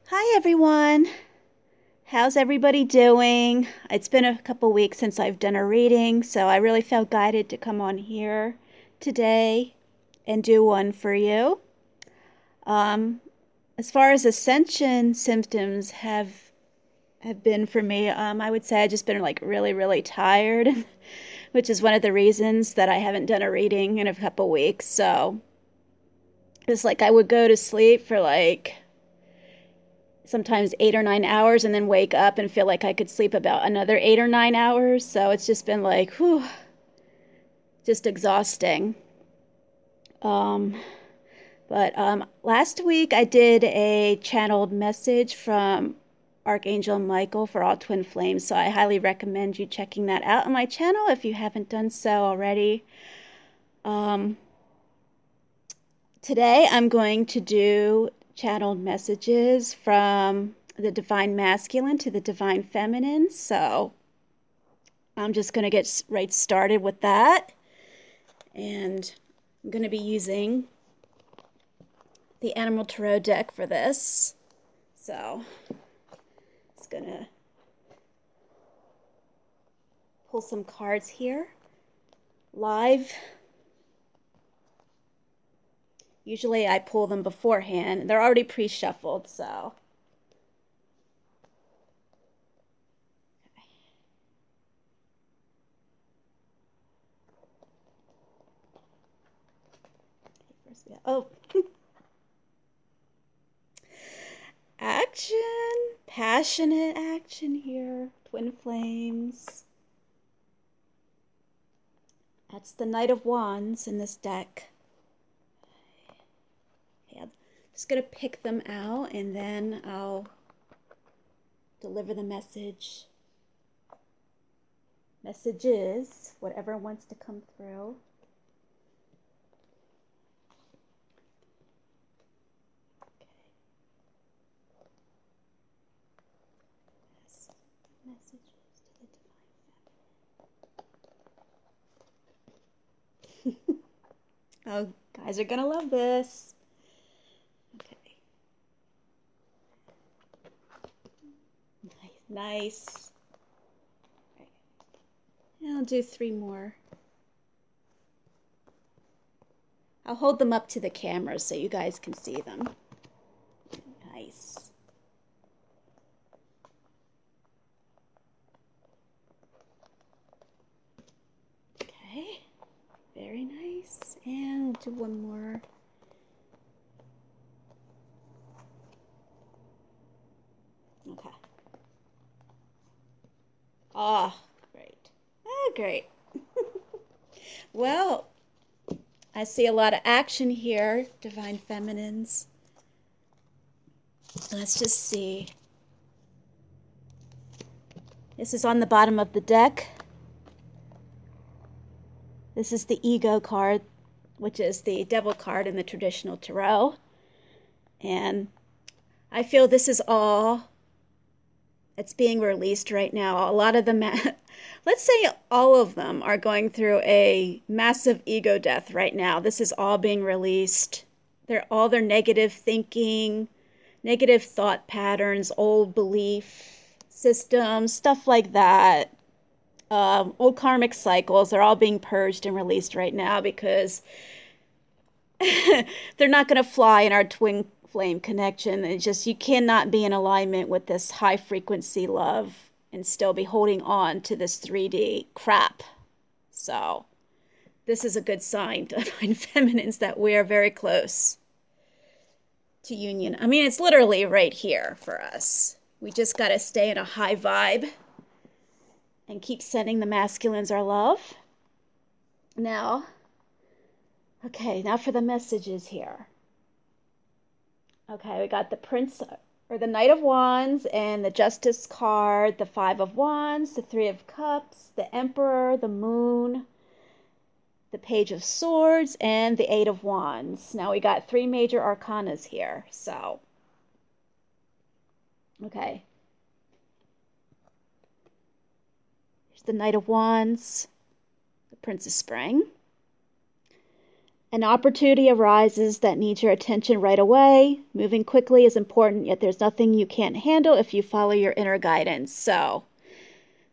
Hi everyone. How's everybody doing? It's been a couple weeks since I've done a reading, so I really felt guided to come on here today and do one for you. Um, as far as ascension symptoms have been for me, I would say I've just been like really tired, which is one of the reasons that I haven't done a reading in a couple weeks. So it's like I would go to sleep for like sometimes 8 or 9 hours and then wake up and feel like I could sleep about another 8 or 9 hours. So it's just been like, whew, just exhausting. Um, but last week I did a channeled message from Archangel Michael for all twin flames. So I highly recommend you checking that out on my channel if you haven't done so already. Um, Today I'm going to do channeled messages from the divine masculine to the divine feminine. So I'm just going to get right started with that. And I'm going to be using the Animal Tarot deck for this. So it's going to pull some cards here live. Usually I pull them beforehand. They're already pre-shuffled, so. Oh, action, passionate action here, twin flames. That's the Knight of Wands in this deck. Okay, I'm just going to pick them out and then I'll deliver the messages, whatever wants to come through. Okay. Yes. Messages to the divine feminine. Oh, guys are gonna love this. Okay. Nice. Okay. And I'll do 3 more. I'll hold them up to the camera so you guys can see them. Nice. Okay. Very nice. And do one more. Okay. Ah, great. Ah, great. Well, I see a lot of action here, divine feminines. Let's just see. This is on the bottom of the deck. This is the ego card, which is the devil card in the traditional tarot. And I feel this is all that's being released right now. A lot of them, let's say all of them are going through a massive ego death right now. This is all being released. All their negative thinking, negative thought patterns, old belief systems, stuff like that. Old karmic cycles, they're all being purged and released right now because they're not going to fly in our twin flame connection. It's just you cannot be in alignment with this high frequency love and still be holding on to this 3D crap. So this is a good sign, divine feminines, that we are very close to union. I mean, it's literally right here for us. We just got to stay in a high vibe and keep sending the masculines our love. Now, okay, now for the messages here. Okay, we got the Prince or the Knight of Wands and the Justice card, the Five of Wands, the Three of Cups, the Emperor, the Moon, the Page of Swords, and the Eight of Wands. Now we got 3 major arcanas here, so. Okay. Here's the Knight of Wands, the Prince of Spring. An opportunity arises that needs your attention right away. Moving quickly is important, yet there's nothing you can't handle if you follow your inner guidance. So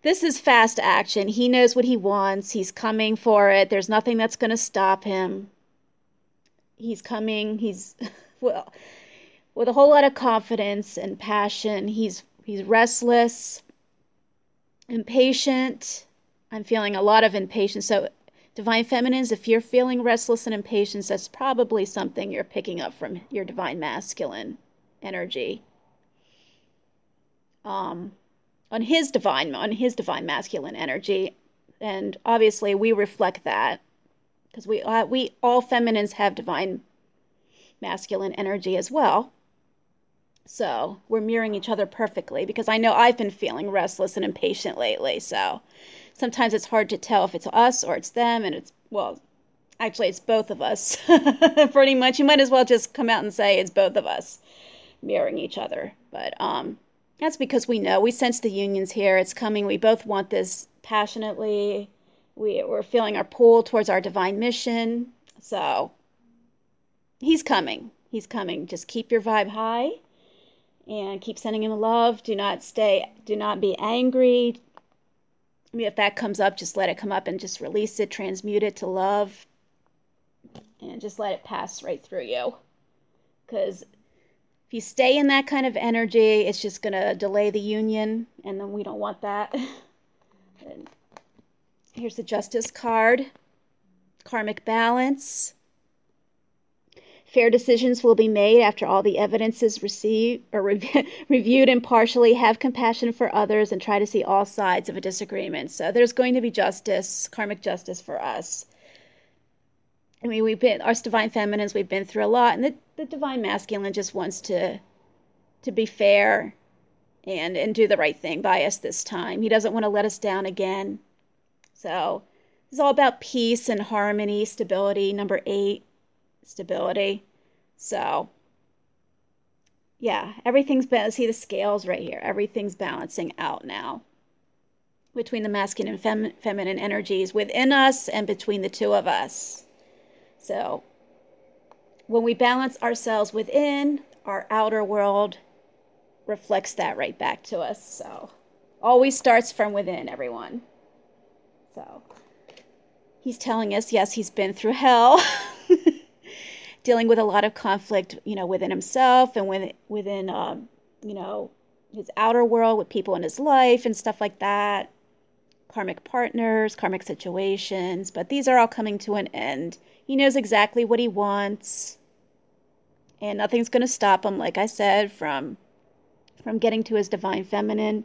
this is fast action. He knows what he wants. He's coming for it. There's nothing that's going to stop him. He's coming. He's, well, with a whole lot of confidence and passion. He's restless, impatient. I'm feeling a lot of impatience. So Divine Feminines, if you're feeling restless and impatience, that's probably something you're picking up from your Divine Masculine energy. On his divine masculine energy, and obviously we reflect that because we all feminines have divine masculine energy as well. So we're mirroring each other perfectly, because I know I've been feeling restless and impatient lately. So sometimes it's hard to tell if it's us or it's them, and it's, well, actually it's both of us. Pretty much. You might as well just come out and say it's both of us mirroring each other. But that's because we sense the unions here. It's coming. We both want this passionately. We're feeling our pull towards our divine mission. So he's coming. He's coming. Just keep your vibe high and keep sending him love. Do not be angry. I mean, if that comes up, just let it come up and just release it, transmute it to love, and just let it pass right through you. Because if you stay in that kind of energy, it's just going to delay the union, and then we don't want that. And here's the Justice card. Karmic balance. Fair decisions will be made after all the evidence is received or reviewed impartially. Have compassion for others and try to see all sides of a disagreement. So there's going to be justice, karmic justice for us. I mean, us Divine Feminines, we've been through a lot, and the Divine Masculine just wants to be fair and do the right thing by us this time. He doesn't want to let us down again. So it's all about peace and harmony, stability. Number 8, stability. So yeah, everything's see the scales right here. Everything's balancing out now between the masculine and feminine energies within us and between the two of us. So when we balance ourselves within, our outer world reflects that right back to us. So always starts from within, everyone. So he's telling us, yes, he's been through hell, dealing with a lot of conflict, within himself and within, his outer world with people in his life and stuff like that. Karmic partners, karmic situations, but these are all coming to an end. He knows exactly what he wants, and nothing's going to stop him, like I said, from getting to his divine feminine.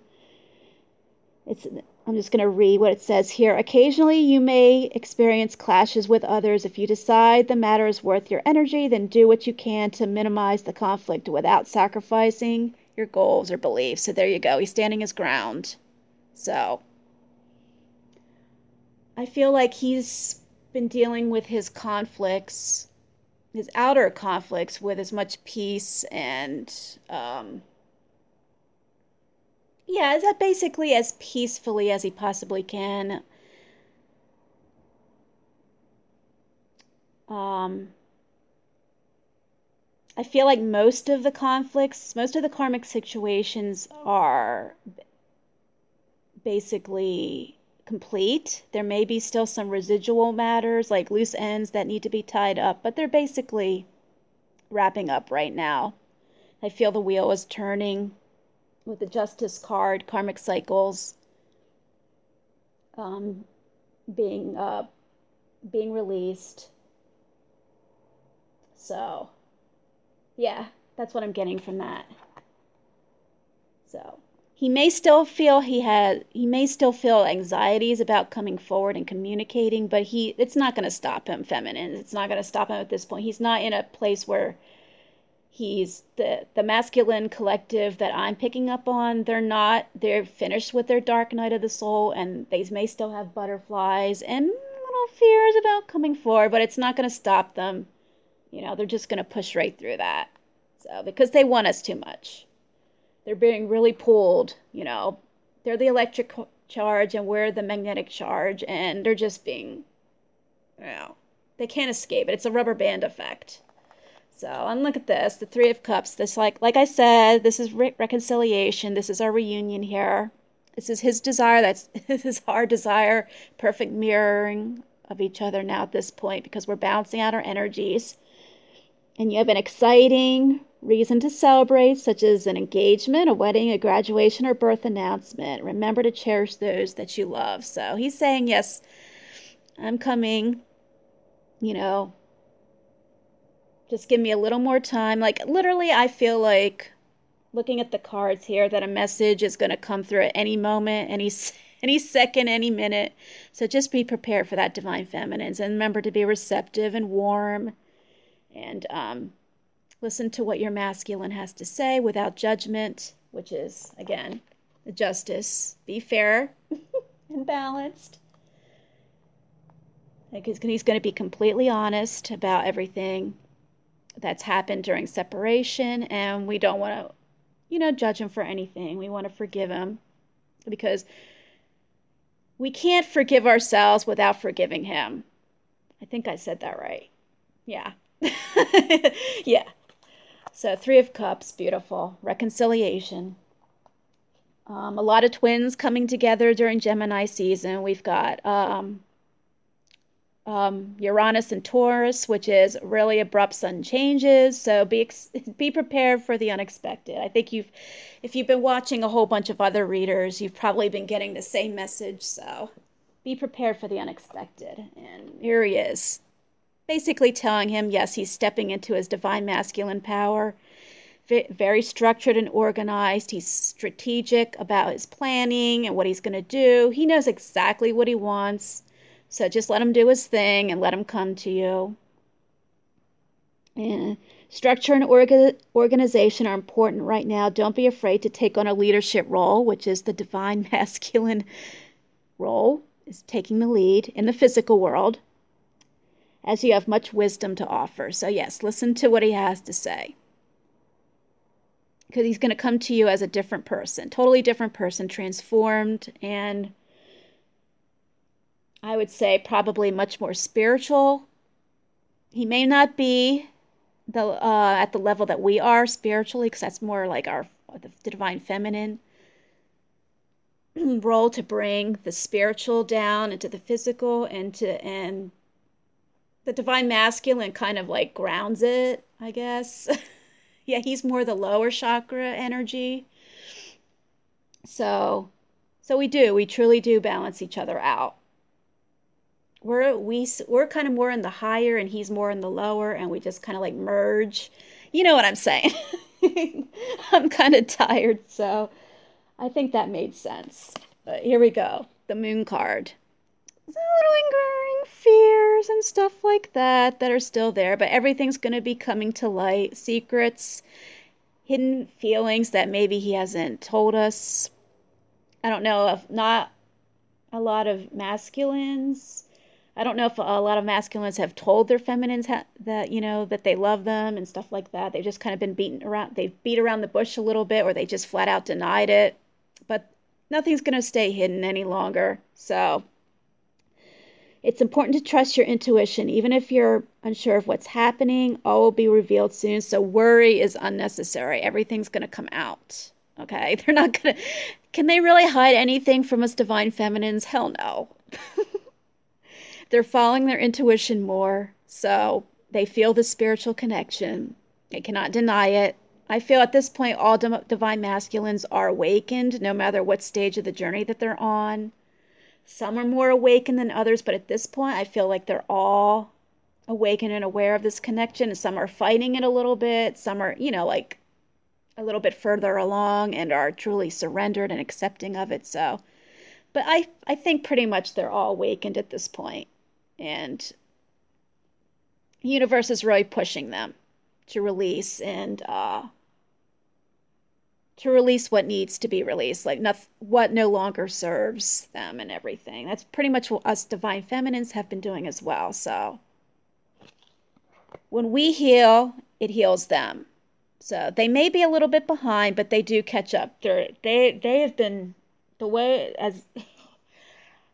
I'm just going to read what it says here. Occasionally, you may experience clashes with others. If you decide the matter is worth your energy, then do what you can to minimize the conflict without sacrificing your goals or beliefs. So there you go. He's standing his ground. So I feel like he's been dealing with his conflicts, his outer conflicts, with as much peace and is that basically as peacefully as he possibly can. I feel like most of the karmic situations are basically complete. There may be still some residual matters, like loose ends that need to be tied up, but they're basically wrapping up right now. I feel the wheel is turning with the Justice card, karmic cycles being released. So yeah, that's what I'm getting from that. So he may still feel anxieties about coming forward and communicating, but it's not going to stop him, feminine. It's not going to stop him at this point. He's not in a place where he's the masculine collective that I'm picking up on. They're finished with their dark night of the soul, and they may still have butterflies and little fears about coming forward, but it's not going to stop them. They're just going to push right through that. So, because they want us too much. They're being really pulled, They're the electric charge and we're the magnetic charge, and they're just being, They can't escape it. It's a rubber band effect. So, and look at this, the Three of Cups. This, like I said, this is reconciliation. This is our reunion here. This is his desire. This is our desire. Perfect mirroring of each other now at this point because we're balancing out our energies. And you have an exciting reason to celebrate, such as an engagement, a wedding, a graduation, or birth announcement. Remember to cherish those that you love. So he's saying, yes, I'm coming, just give me a little more time. Like, literally, I feel like, looking at the cards here, that a message is going to come through at any moment, any second, any minute. So just be prepared for that, Divine Feminines. And remember to be receptive and warm. And listen to what your masculine has to say without judgment, which is, again, the justice. Be fair and balanced. Because he's going to be completely honest about everything that's happened during separation, and we don't want to, judge him for anything. We want to forgive him because we can't forgive ourselves without forgiving him. I think I said that right. Yeah. Yeah. So Three of Cups, beautiful. Reconciliation. A lot of twins coming together during Gemini season. We've got Uranus and Taurus, which is really abrupt sudden changes. So be prepared for the unexpected. I think if you've been watching a whole bunch of other readers, you've probably been getting the same message. So be prepared for the unexpected. And here he is, basically telling him, yes, he's stepping into his divine masculine power. Very structured and organized. He's strategic about his planning and what he's going to do. He knows exactly what he wants. So just let him do his thing and let him come to you. And structure and organization are important right now. Don't be afraid to take on a leadership role, which is the divine masculine role, is taking the lead in the physical world, as you have much wisdom to offer. So yes, listen to what he has to say. Because he's going to come to you as a different person, totally different person, transformed, and I would say probably much more spiritual. He may not be at the level that we are spiritually, because that's more like the divine feminine role, to bring the spiritual down into the physical, and the divine masculine kind of like grounds it, I guess. Yeah, he's more the lower chakra energy. So we truly do balance each other out. We're kind of more in the higher and he's more in the lower, and we just kind of like merge. You know what I'm saying? I'm kind of tired, so I think that made sense. But here we go. The Moon card. Lingering fears and stuff like that are still there, but everything's going to be coming to light. Secrets, hidden feelings that maybe he hasn't told us. I don't know if not a lot of masculines. I don't know if a lot of masculines have told their feminines that, that they love them and stuff like that. They've just kind of been they've beat around the bush a little bit, or they just flat out denied it. But nothing's going to stay hidden any longer. So it's important to trust your intuition. Even if you're unsure of what's happening, all will be revealed soon. So worry is unnecessary. Everything's going to come out. Okay? They're not going to... Can they really hide anything from us divine feminines? Hell no. They're following their intuition more. So they feel the spiritual connection. They cannot deny it. I feel at this point all divine masculines are awakened, no matter what stage of the journey that they're on. Some are more awakened than others, but at this point, I feel like they're all awakened and aware of this connection. And some are fighting it a little bit. Some are, like a little bit further along and are truly surrendered and accepting of it. So, but I think pretty much they're all awakened at this point. And the universe is really pushing them to release and to release what needs to be released, like what no longer serves them and everything. That's pretty much what us divine feminines have been doing as well. So when we heal, it heals them. So they may be a little bit behind, but they do catch up. They have been the way, as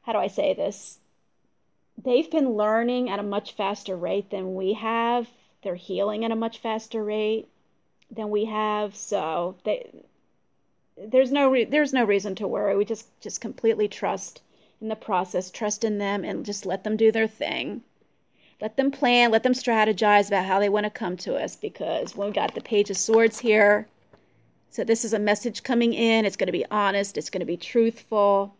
how do I say this? they've been learning at a much faster rate than we have. They're healing at a much faster rate than we have. So there's no reason to worry. We just completely trust in the process, trust in them, and just let them do their thing. Let them plan, let them strategize about how they want to come to us, because when we got the Page of Swords here, so this is a message coming in. It's going to be honest. It's going to be truthful.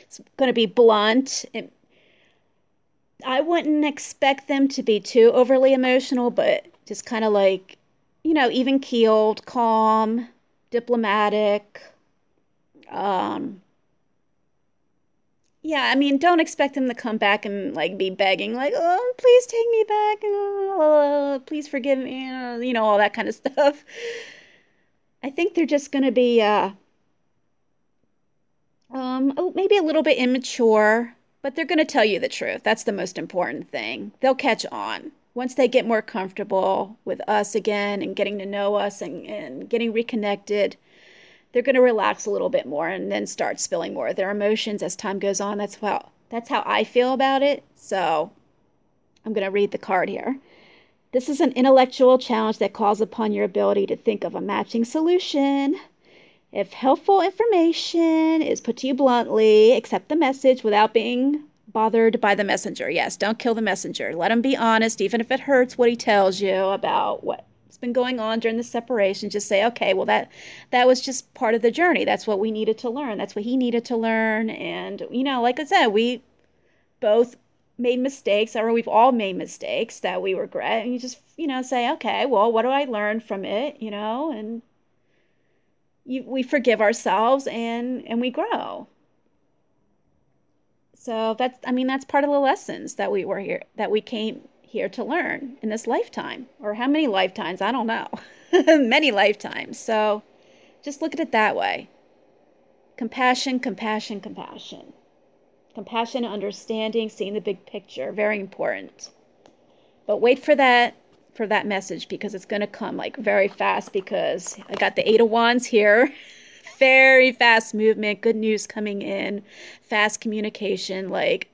It's going to be blunt. I wouldn't expect them to be too overly emotional, but just kind of like, even keeled, calm, diplomatic. Yeah, I mean, don't expect them to come back and like be begging, like, "Oh, please take me back, oh, please forgive me," all that kind of stuff. I think they're just going to be, maybe a little bit immature, but they're going to tell you the truth. That's the most important thing. They'll catch on once they get more comfortable with us again and getting to know us and getting reconnected. They're going to relax a little bit more and then start spilling more of their emotions as time goes on. That's how I feel about it. So I'm going to read the card here. This is an intellectual challenge that calls upon your ability to think of a matching solution. If helpful information is put to you bluntly, accept the message without being bothered by the messenger. Yes, don't kill the messenger. Let him be honest, even if it hurts what he tells you about what's been going on during the separation. Just say, okay, well, that was just part of the journey. That's what we needed to learn. That's what he needed to learn. And, like I said, we both made mistakes, or we've all made mistakes that we regret. And you just, say, okay, well, what do I learn from it? And we forgive ourselves and we grow. So that's part of the lessons that we came here to learn in this lifetime, or how many lifetimes, I don't know. Many lifetimes. So just look at it that way. Compassion, compassion, compassion. Compassion, understanding, seeing the big picture, very important. But wait for that message, because it's going to come like very fast, because I got the 8 of Wands here. Very fast movement, good news coming in, fast communication, like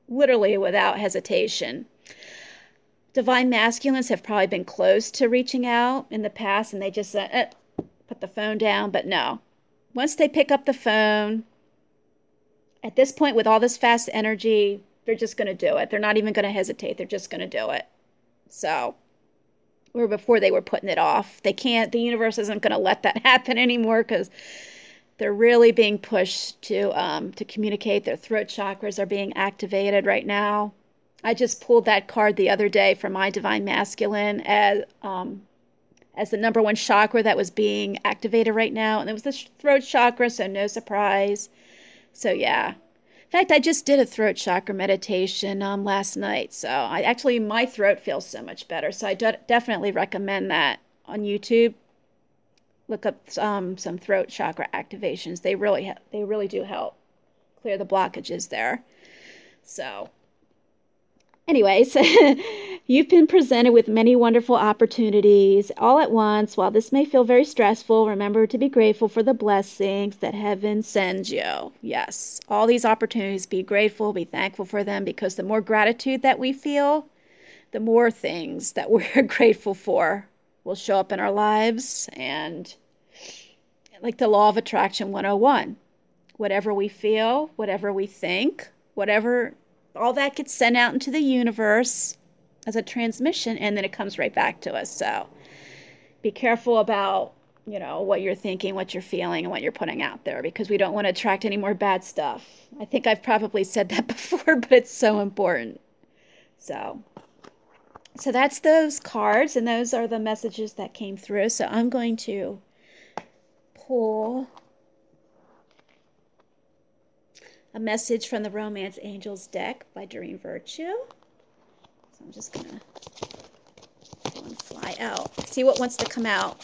literally without hesitation. Divine masculines have probably been close to reaching out in the past, and they just said, put the phone down. But no, once they pick up the phone, at this point with all this fast energy, they're just going to do it. They're not even going to hesitate. They're just going to do it. So, where before they were putting it off. The universe isn't going to let that happen anymore, because they're really being pushed to communicate. Their throat chakras are being activated right now. I just pulled that card the other day for my divine masculine as the number 1 chakra that was being activated right now. And it was the throat chakra, so no surprise. So yeah. In fact, I just did a throat chakra meditation last night. So my throat feels so much better. So I definitely recommend that on YouTube. Look up some throat chakra activations. They really do help clear the blockages there. So anyways, you've been presented with many wonderful opportunities all at once. While this may feel very stressful, remember to be grateful for the blessings that heaven sends you. Yes, all these opportunities, be grateful, be thankful for them, because the more gratitude that we feel, the more things that we're grateful for will show up in our lives. And like the law of attraction 101, whatever we feel, whatever we think, all that gets sent out into the universe as a transmission, and then it comes right back to us. So be careful about, what you're thinking, what you're feeling, and what you're putting out there, because we don't want to attract any more bad stuff. I think I've probably said that before, but it's so important. So that's those cards, and those are the messages that came through. So I'm going to pull a message from the Romance Angels deck by Doreen Virtue. So I'm just going to fly out. See what wants to come out.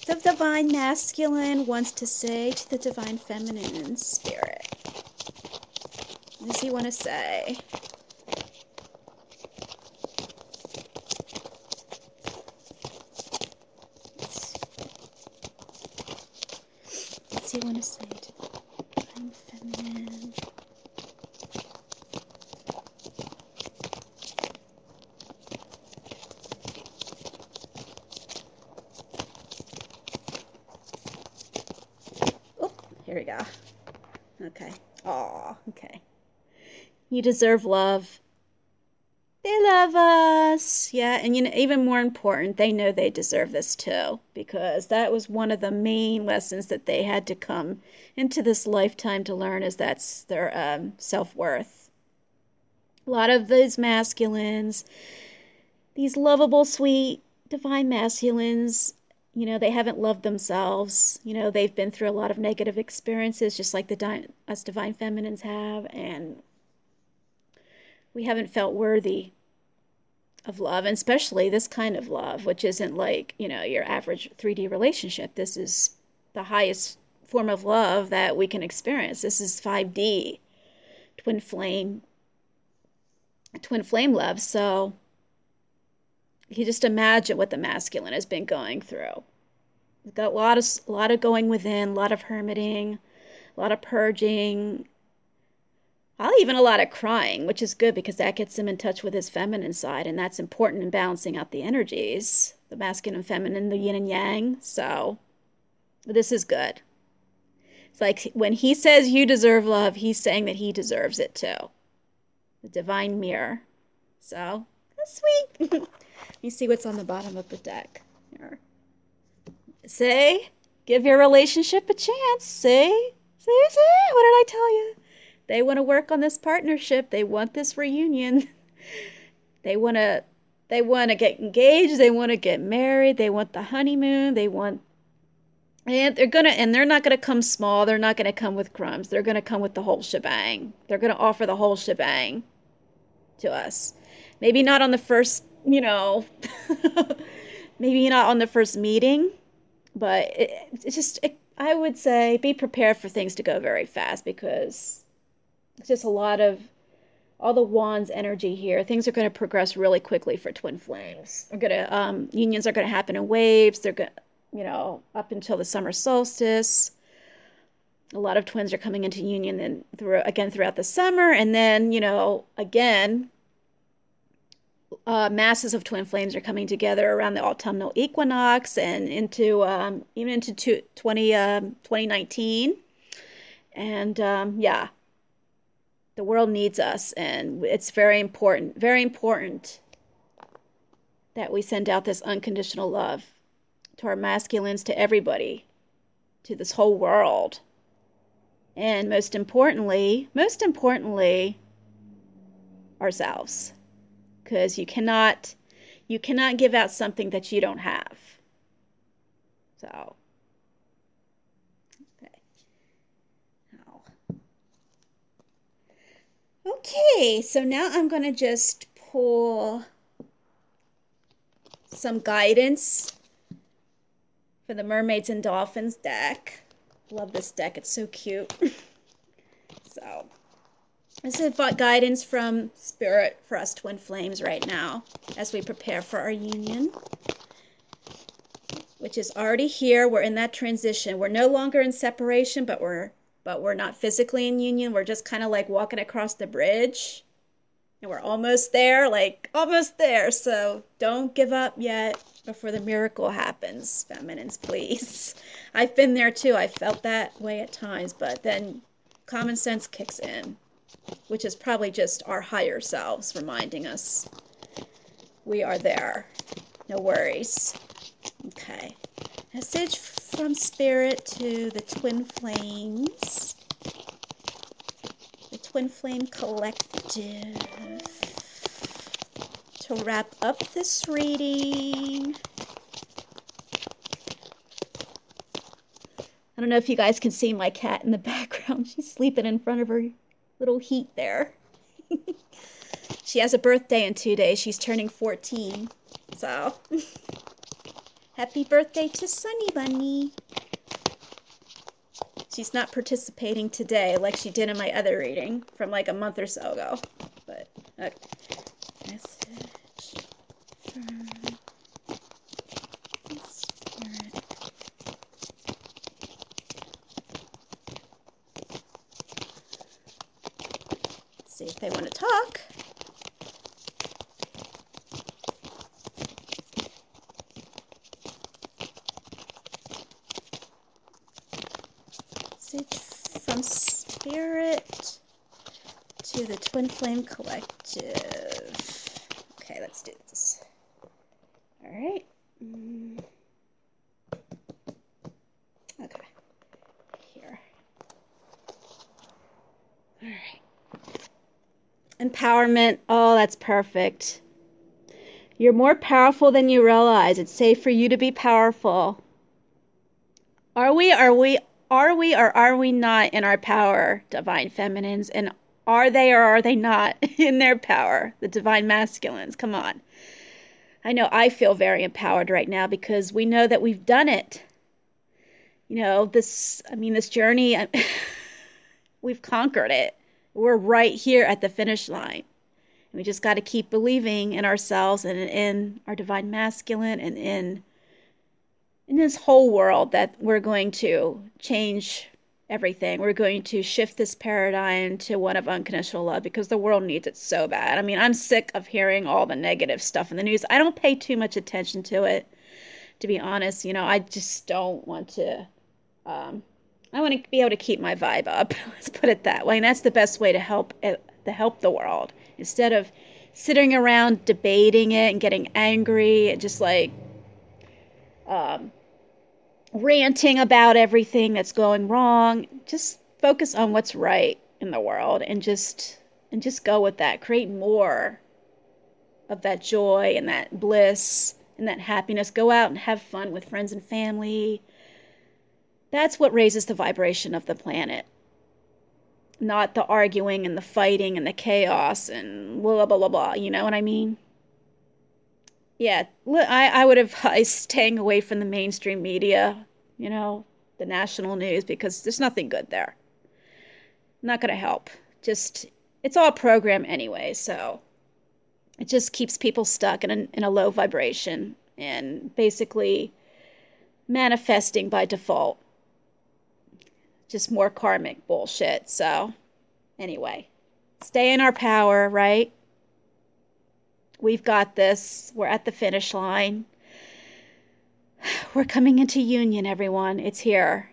The Divine Masculine wants to say to the Divine Feminine Spirit. What does he want to say? What's he want to say to the Divine Feminine? Here we go. Okay. Aw, okay. You deserve love. They love us. Yeah, and you know, even more important, they know they deserve this too, because that was one of the main lessons that they had to come into this lifetime to learn, is that's their self-worth. A lot of these masculines, these lovable, sweet, divine masculines, you know, they haven't loved themselves. You know, they've been through a lot of negative experiences, just like us divine feminines have, and we haven't felt worthy of love, and especially this kind of love, which isn't like, you know, your average 3D relationship. This is the highest form of love that we can experience. This is 5D, twin flame love. So you just imagine what the masculine has been going through. We've got a lot of going within, a lot of hermiting, a lot of purging, even a lot of crying, which is good because that gets him in touch with his feminine side, and that's important in balancing out the energies, the masculine and feminine, the yin and yang. So this is good. It's like when he says you deserve love, he's saying that he deserves it too. The divine mirror. So that's sweet. You see what's on the bottom of the deck here. Say, give your relationship a chance. Say, what did I tell you? They want to work on this partnership. They want this reunion. They want to get engaged. They want to get married. They want the honeymoon. And they're not gonna come small. They're not gonna come with crumbs. They're gonna come with the whole shebang. They're gonna offer the whole shebang to us. Maybe not on the first, you know, maybe not on the first meeting, but I would say be prepared for things to go very fast, because it's just a lot of all the wands energy here. Things are going to progress really quickly for twin flames. Unions are going to happen in waves. They're going, you know, up until the summer solstice. A lot of twins are coming into union and throughout the summer, and then, you know, again, masses of twin flames are coming together around the autumnal equinox and into even into 2019. And yeah. The world needs us, and it's very important that we send out this unconditional love to our masculines, to everybody, to this whole world. And most importantly, ourselves. Because you cannot give out something that you don't have. So okay, so now I'm going to just pull some guidance for the Mermaids and Dolphins deck. Love this deck. It's so cute. So this is guidance from Spirit for us twin flames right now as we prepare for our union, which is already here. We're in that transition. We're no longer in separation, but we're not physically in union. We're just kind of like walking across the bridge, and we're almost there, So don't give up yet before the miracle happens, feminines, please. I've been there too. I felt that way at times, but then common sense kicks in, which is probably just our higher selves reminding us we are there. No worries. Okay. Message from Spirit to the Twin Flames. The Twin Flame Collective. To wrap up this reading. I don't know if you guys can see my cat in the background. She's sleeping in front of her little heat there. She has a birthday in 2 days. She's turning 14. So... happy birthday to Sunny Bunny. She's not participating today like she did in my other reading from like a month or so ago. But, okay. Message from Spirit. See if they want to talk. Message Spirit to the Twin Flame Collective. Okay, let's do this. All right. Okay. Here. All right. Empowerment. Oh, that's perfect. You're more powerful than you realize. It's safe for you to be powerful. Are we or are we not in our power, divine feminines? And are they or are they not in their power, the divine masculines? Come on. I know I feel very empowered right now because we know that we've done it. You know, this journey, we've conquered it. We're right here at the finish line. We just got to keep believing in ourselves and in our divine masculine and in this whole world that we're going to change everything. We're going to shift this paradigm to one of unconditional love because the world needs it so bad. I mean, I'm sick of hearing all the negative stuff in the news. I don't pay too much attention to it, to be honest. You know, I just don't want to, I want to be able to keep my vibe up. Let's put it that way. And that's the best way to help the world. Instead of sitting around debating it and getting angry and just like ranting about everything that's going wrong, just focus on what's right in the world and just go with that. Create more of that joy and that bliss and that happiness. Go out and have fun with friends and family. That's what raises the vibration of the planet. Not the arguing and the fighting and the chaos and blah, blah, blah, blah. You know what I mean? Yeah, I would advise staying away from the mainstream media, you know, the national news, because there's nothing good there. Not going to help. Just, it's all program anyway, so it just keeps people stuck in a low vibration and basically manifesting by default. Just more karmic bullshit. So anyway, stay in our power, right? We've got this. We're at the finish line. We're coming into union, everyone. It's here.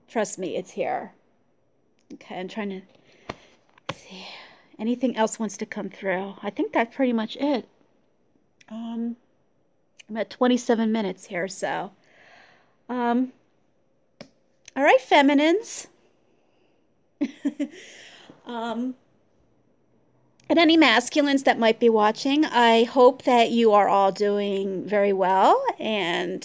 Trust me, it's here. Okay, I'm trying to see. Anything else wants to come through? I think that's pretty much it. I'm at 27 minutes here, so. All right, feminines. And any masculines that might be watching, I hope that you are all doing very well, and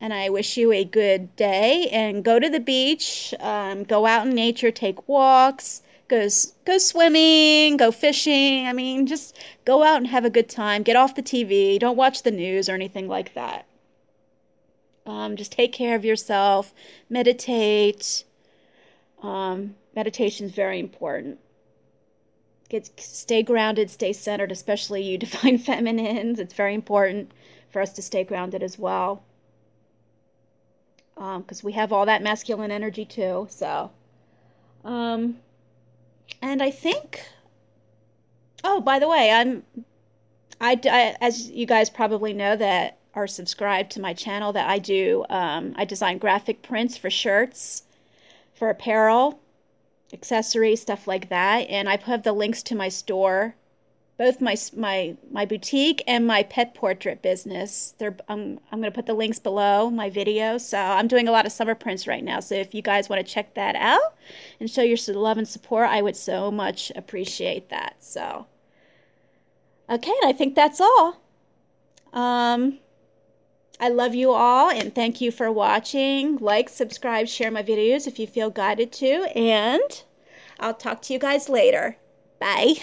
I wish you a good day. And go to the beach, go out in nature, take walks, go swimming, go fishing. I mean, just go out and have a good time. Get off the TV. Don't watch the news or anything like that. Just take care of yourself. Meditate. Meditation is very important. Stay grounded, stay centered, especially you divine feminines. It's very important for us to stay grounded as well. Because we have all that masculine energy too. So, and I think, oh, by the way, I as you guys probably know that are subscribed to my channel, that I do, I design graphic prints for shirts, for apparel, accessories, stuff like that. And I have the links to my store, both my boutique and my pet portrait business. I'm going to put the links below my video. So I'm doing a lot of summer prints right now. So if you guys want to check that out and show your love and support, I would so much appreciate that. So, okay, and I think that's all. I love you all, and thank you for watching. Like, subscribe, share my videos if you feel guided to, and I'll talk to you guys later. Bye.